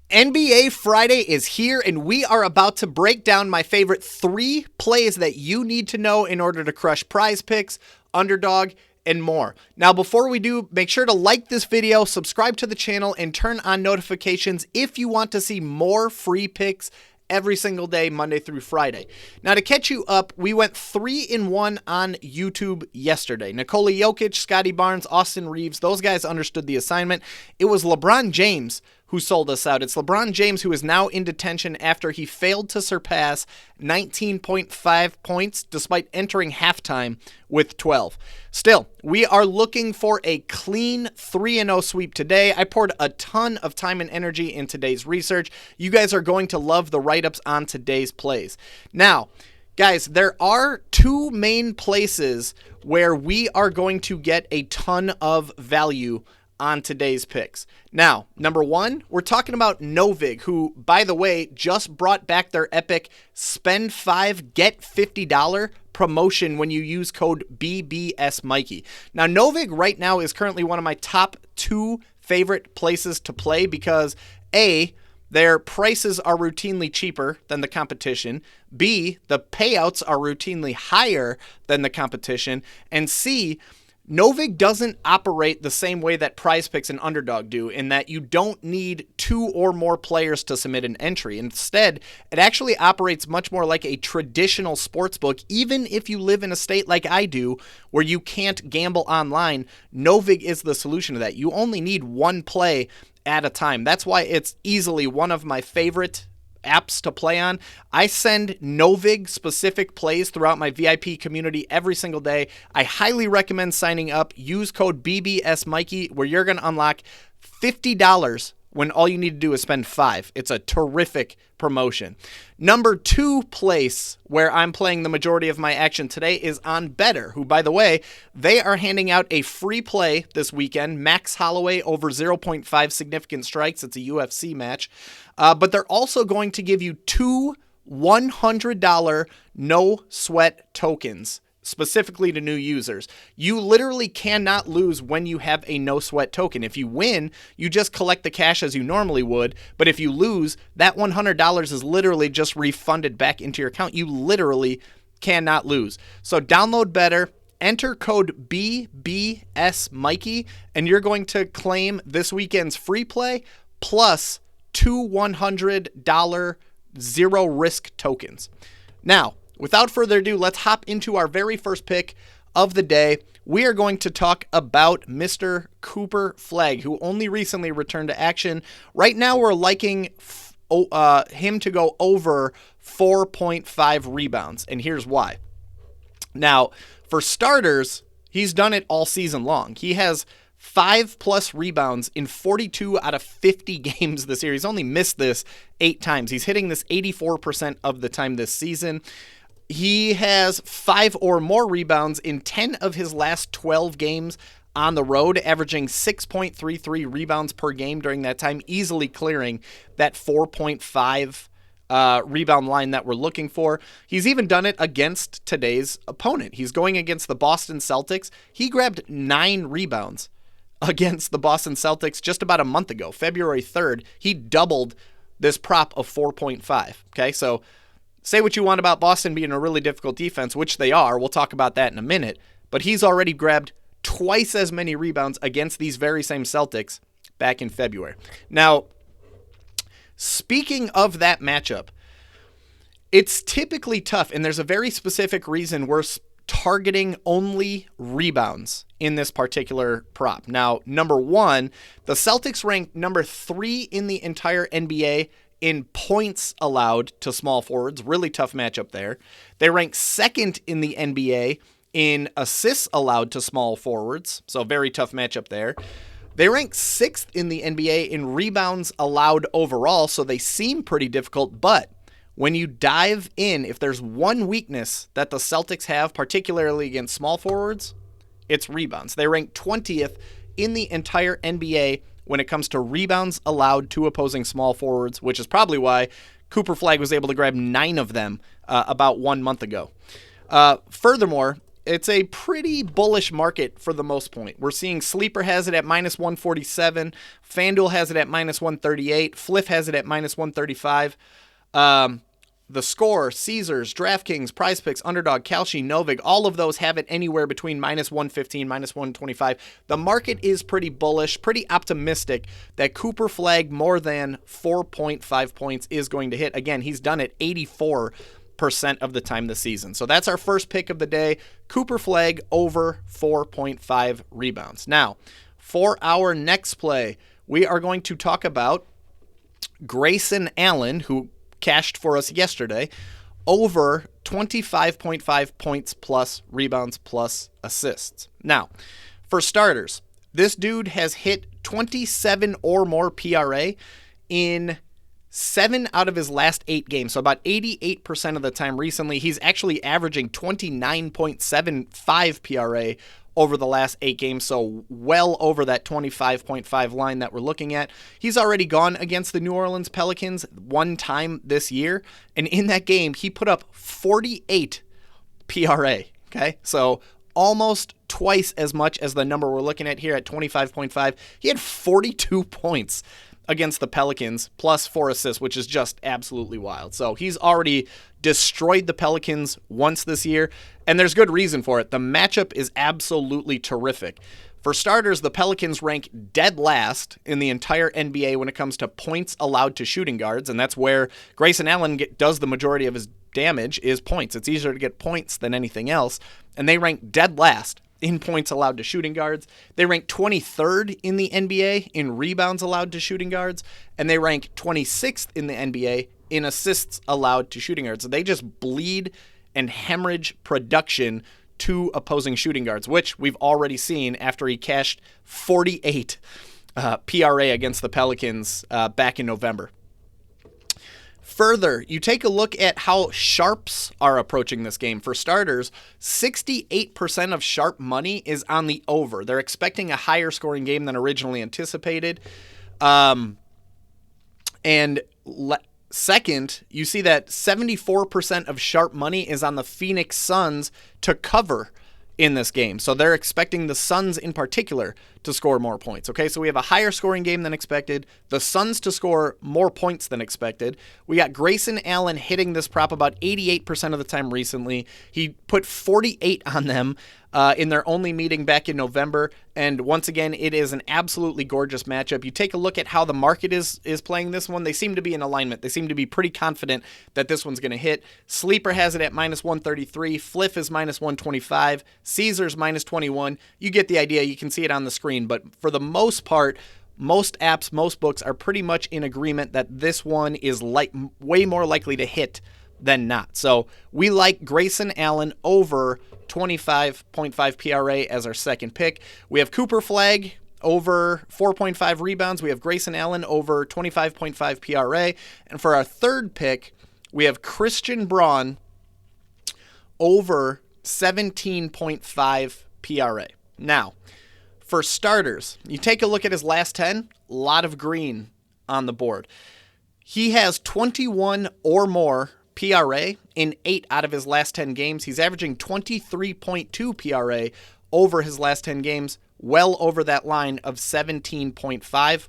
NBA Friday is here, and we are about to break down my favorite 3 plays that you need to know in order to crush PrizePicks, Underdog, and more. Now, before we do, make sure to like this video, subscribe to the channel, and turn on notifications if you want to see more free picks every single day, Monday through Friday. Now, to catch you up, we went 3-1 on YouTube yesterday. Nikola Jokic, Scotty Barnes, Austin Reeves, those guys understood the assignment. It was LeBron James who sold us out. It's LeBron James who is now in detention after he failed to surpass 19.5 points despite entering halftime with 12. Still, we are looking for a clean 3-0 sweep today. I poured a ton of time and energy in today's research. You guys are going to love the write-ups on today's plays. Now, guys, there are 2 main places where we are going to get a ton of value on today's picks. Now, number 1, we're talking about Novig, who, by the way, just brought back their epic spend $5, get $50 promotion when you use code BBSMikey. Now, Novig right now is currently one of my top 2 favorite places to play because A, their prices are routinely cheaper than the competition. B, the payouts are routinely higher than the competition. And C, Novig doesn't operate the same way that PrizePicks and Underdog do, in that you don't need 2 or more players to submit an entry. Instead, it actually operates much more like a traditional sportsbook. Even if you live in a state like I do, where you can't gamble online, Novig is the solution to that. You only need 1 play at a time. That's why it's easily one of my favorite apps to play on. I send Novig specific plays throughout my VIP community every single day. I highly recommend signing up. Use code BBSMikey where you're going to unlock $50 when all you need to do is spend $5. It's a terrific promotion. Number 2 place where I'm playing the majority of my action today is on Betr, who, by the way, they are handing out a free play this weekend, Max Holloway over 0.5 significant strikes. It's a UFC match. But they're also going to give you 2 $100 no sweat tokens, specifically to new users. You literally cannot lose when you have a no sweat token. If you win, you just collect the cash as you normally would. But if you lose, that $100 is literally just refunded back into your account. You literally cannot lose. So download Betr, enter code BBSMikey, and you're going to claim this weekend's free play plus 2 $100 zero risk tokens. Now, without further ado, let's hop into our very first pick of the day. We are going to talk about Mr. Cooper Flagg, who only recently returned to action. Right now, we're liking him to go over 4.5 rebounds, and here's why. Now, for starters, he's done it all season long. He has 5+ rebounds in 42 out of 50 games this year. He's only missed this 8 times. He's hitting this 84% of the time this season. He has 5 or more rebounds in 10 of his last 12 games on the road, averaging 6.33 rebounds per game during that time, easily clearing that 4.5 rebound line that we're looking for. He's even done it against today's opponent. He's going against the Boston Celtics. He grabbed 9 rebounds against the Boston Celtics just about a month ago, February 3rd. He doubled this prop of 4.5. Okay, so say what you want about Boston being a really difficult defense, which they are. We'll talk about that in a minute. But he's already grabbed twice as many rebounds against these very same Celtics back in February. Now, speaking of that matchup, it's typically tough, and there's a very specific reason we're targeting only rebounds in this particular prop. Now, number 1, the Celtics ranked number 3 in the entire NBA in points allowed to small forwards. Really tough matchup there. They rank 2nd in the NBA in assists allowed to small forwards. So very tough matchup there. They rank 6th in the NBA in rebounds allowed overall. So they seem pretty difficult. But when you dive in, if there's one weakness that the Celtics have, particularly against small forwards, it's rebounds. They rank 20th in the entire NBA when it comes to rebounds allowed to opposing small forwards, which is probably why Cooper Flagg was able to grab 9 of them about 1 month ago. Furthermore, it's a pretty bullish market for the most point. We're seeing Sleeper has it at minus 147. FanDuel has it at minus 138. Fliff has it at minus 135. The Score, Caesars, DraftKings, PrizePicks, Underdog, Kalshi, Novig, all of those have it anywhere between minus 115, minus 125. The market is pretty bullish, pretty optimistic that Cooper Flag more than 4.5 points is going to hit. Again, he's done it 84% of the time this season. So that's our first pick of the day, Cooper Flag over 4.5 rebounds. Now, for our next play, we are going to talk about Grayson Allen, who cashed for us yesterday, over 25.5 points plus rebounds plus assists. Now, for starters, this dude has hit 27 or more PRA in 7 out of his last 8 games. So about 88% of the time recently, he's actually averaging 29.75 PRA over the last 8 games, so well over that 25.5 line that we're looking at. He's already gone against the New Orleans Pelicans one time this year, and in that game, he put up 48 PRA, okay? So almost twice as much as the number we're looking at here at 25.5. He had 42 points against the Pelicans, plus 4 assists, which is just absolutely wild. So he's already destroyed the Pelicans once this year, and there's good reason for it. The matchup is absolutely terrific. For starters, the Pelicans rank dead last in the entire NBA when it comes to points allowed to shooting guards, and that's where Grayson Allen does the majority of his damage, is points. It's easier to get points than anything else, and they rank dead last in points allowed to shooting guards. They rank 23rd in the NBA in rebounds allowed to shooting guards, and they rank 26th in the NBA in assists allowed to shooting guards. So they just bleed and hemorrhage production to opposing shooting guards, which we've already seen after he cashed 48 PRA against the Pelicans back in November. Further, you take a look at how sharps are approaching this game. For starters, 68% of sharp money is on the over. They're expecting a higher scoring game than originally anticipated. Second, you see that 74% of sharp money is on the Phoenix Suns to cover in this game. So they're expecting the Suns in particular to score more points. Okay, so we have a higher scoring game than expected. The Suns to score more points than expected. We got Grayson Allen hitting this prop about 88% of the time recently. He put 48 on them in their only meeting back in November. And once again, it is an absolutely gorgeous matchup. You take a look at how the market is playing this one. They seem to be in alignment. They seem to be pretty confident that this one's going to hit. Sleeper has it at minus 133. Fliff is minus 125. Caesars minus 21. You get the idea. You can see it on the screen. But for the most part, most apps, most books are pretty much in agreement that this one is way more likely to hit than not. So we like Grayson Allen over 25.5 PRA as our second pick. We have Cooper Flag over 4.5 rebounds. We have Grayson Allen over 25.5 PRA. And for our third pick, we have Christian Braun over 17.5 PRA. Now, for starters, you take a look at his last 10, a lot of green on the board. He has 21 or more PRA in 8 out of his last 10 games. He's averaging 23.2 PRA over his last 10 games, well over that line of 17.5.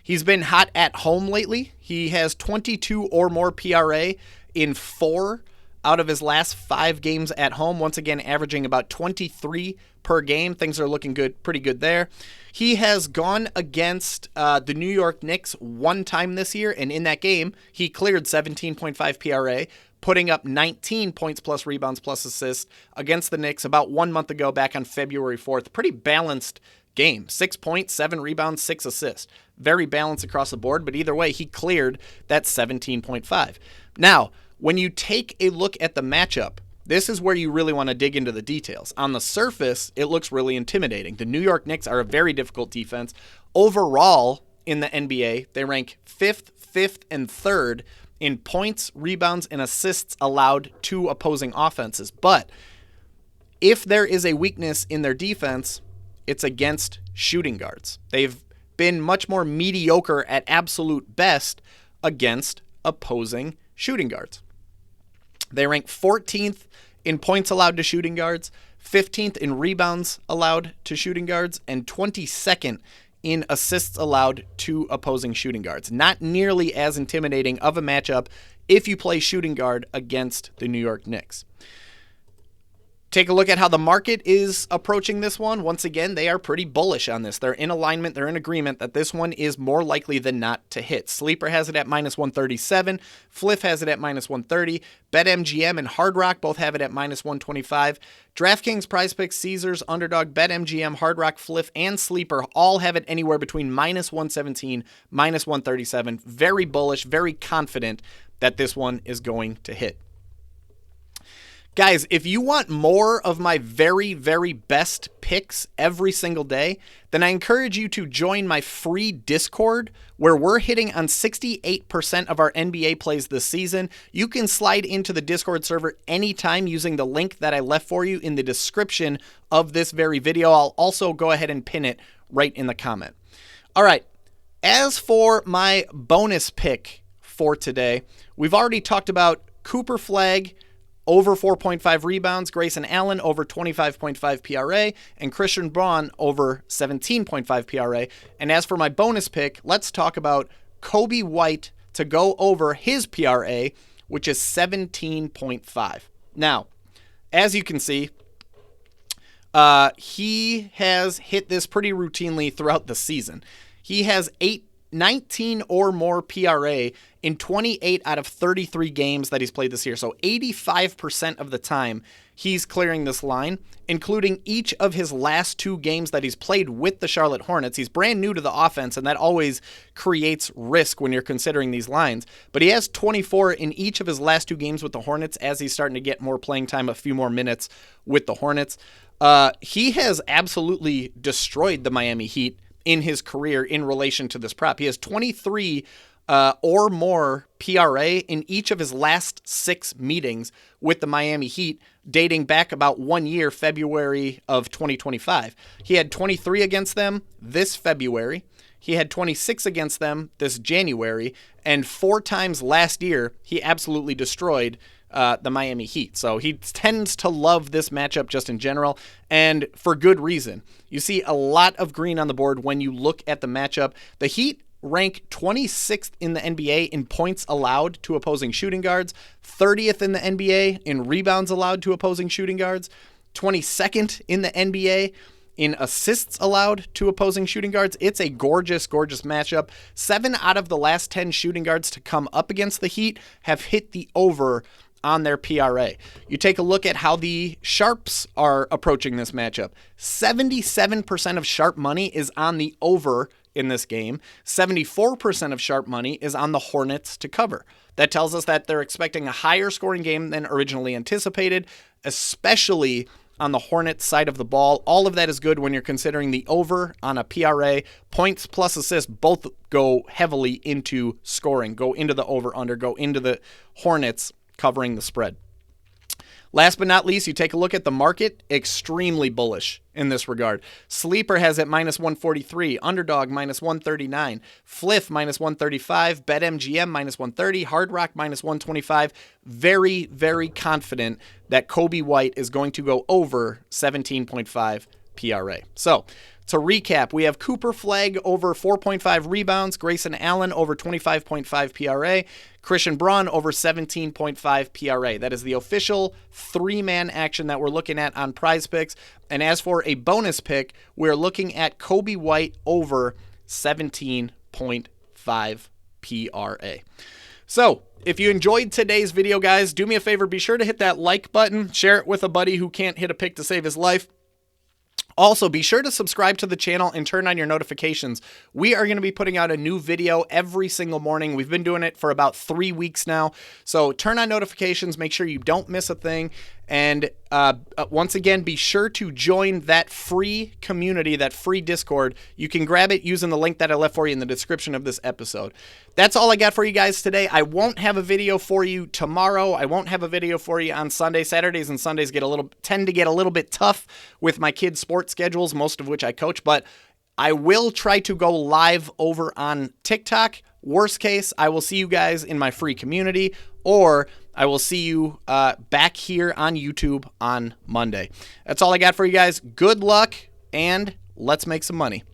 He's been hot at home lately. He has 22 or more PRA in 4 out of his last 5 games at home. Once again, averaging about 23 per game. Things are looking good, pretty good there. He has gone against the New York Knicks one time this year, and in that game, he cleared 17.5 PRA, putting up 19 points plus rebounds plus assists against the Knicks about 1 month ago, back on February 4th. Pretty balanced game. 6 points, 7 rebounds, 6 assists. Very balanced across the board, but either way, he cleared that 17.5. Now, when you take a look at the matchup, this is where you really want to dig into the details. On the surface, it looks really intimidating. The New York Knicks are a very difficult defense. Overall, in the NBA, they rank 5th, and 3rd in points, rebounds, and assists allowed to opposing offenses. But if there is a weakness in their defense, it's against shooting guards. They've been much more mediocre at absolute best against opposing shooting guards. They rank 14th in points allowed to shooting guards, 15th in rebounds allowed to shooting guards, and 22nd in assists allowed to opposing shooting guards. Not nearly as intimidating of a matchup if you play shooting guard against the New York Knicks. Take a look at how the market is approaching this one. Once again, they are pretty bullish on this. They're in alignment. They're in agreement that this one is more likely than not to hit. Sleeper has it at minus 137. Fliff has it at minus 130. BetMGM and Hard Rock both have it at minus 125. DraftKings, PrizePicks, Caesars, Underdog, BetMGM, Hard Rock, Fliff, and Sleeper all have it anywhere between minus 117, minus 137. Very bullish, very confident that this one is going to hit. Guys, if you want more of my very, very best picks every single day, then I encourage you to join my free Discord where we're hitting on 68% of our NBA plays this season. You can slide into the Discord server anytime using the link that I left for you in the description of this very video. I'll also go ahead and pin it right in the comment. All right, as for my bonus pick for today, we've already talked about Cooper Flagg over 4.5 rebounds, Grayson Allen over 25.5 PRA, and Christian Braun over 17.5 PRA. And as for my bonus pick, let's talk about Coby White to go over his PRA, which is 17.5. Now, as you can see, he has hit this pretty routinely throughout the season. He has 19 or more PRA in 28 out of 33 games that he's played this year. So 85% of the time he's clearing this line, including each of his last 2 games that he's played with the Charlotte Hornets. He's brand new to the offense, and that always creates risk when you're considering these lines. But he has 24 in each of his last 2 games with the Hornets as he's starting to get more playing time, a few more minutes with the Hornets. He has absolutely destroyed the Miami Heat in his career in relation to this prop. He has 23 or more PRA in each of his last 6 meetings with the Miami Heat, dating back about 1 year, February of 2025. He had 23 against them this February. He had 26 against them this January, and 4 times last year, he absolutely destroyed the Miami Heat. So he tends to love this matchup just in general, and for good reason. You see a lot of green on the board when you look at the matchup. The Heat rank 26th in the NBA in points allowed to opposing shooting guards, 30th in the NBA in rebounds allowed to opposing shooting guards, 22nd in the NBA in assists allowed to opposing shooting guards. It's a gorgeous, gorgeous matchup. 7 out of the last 10 shooting guards to come up against the Heat have hit the over on their PRA. You take a look at how the Sharps are approaching this matchup. 77% of sharp money is on the over in this game. 74% of sharp money is on the Hornets to cover. That tells us that they're expecting a higher scoring game than originally anticipated, especially on the Hornets side of the ball. All of that is good when you're considering the over on a PRA. Points plus assists both go heavily into scoring, go into the over-under, go into the Hornets covering the spread. Last but not least, you take a look at the market, extremely bullish in this regard. Sleeper has it minus 143, Underdog minus 139, Fliff minus 135, BetMGM minus 130, Hard Rock minus 125. Very, very confident that Coby White is going to go over 17.5 PRA. So, to recap, we have Cooper Flagg over 4.5 rebounds, Grayson Allen over 25.5 PRA, Christian Braun over 17.5 PRA. That is the official 3-man action that we're looking at on PrizePicks. And as for a bonus pick, we're looking at Coby White over 17.5 PRA. So, if you enjoyed today's video, guys, do me a favor, be sure to hit that like button, share it with a buddy who can't hit a pick to save his life. Also, be sure to subscribe to the channel and turn on your notifications. We are going to be putting out a new video every single morning. We've been doing it for about 3 weeks now. So turn on notifications, make sure you don't miss a thing. And once again, be sure to join that free community, that free Discord. You can grab it using the link that I left for you in the description of this episode. That's all I got for you guys today. I won't have a video for you tomorrow. I won't have a video for you on Sunday. Saturdays and Sundays tend to get a little bit tough with my kids' sports schedules, most of which I coach, but I will try to go live over on TikTok. Worst case, I will see you guys in my free community, or I will see you back here on YouTube on Monday. That's all I got for you guys. Good luck, and let's make some money.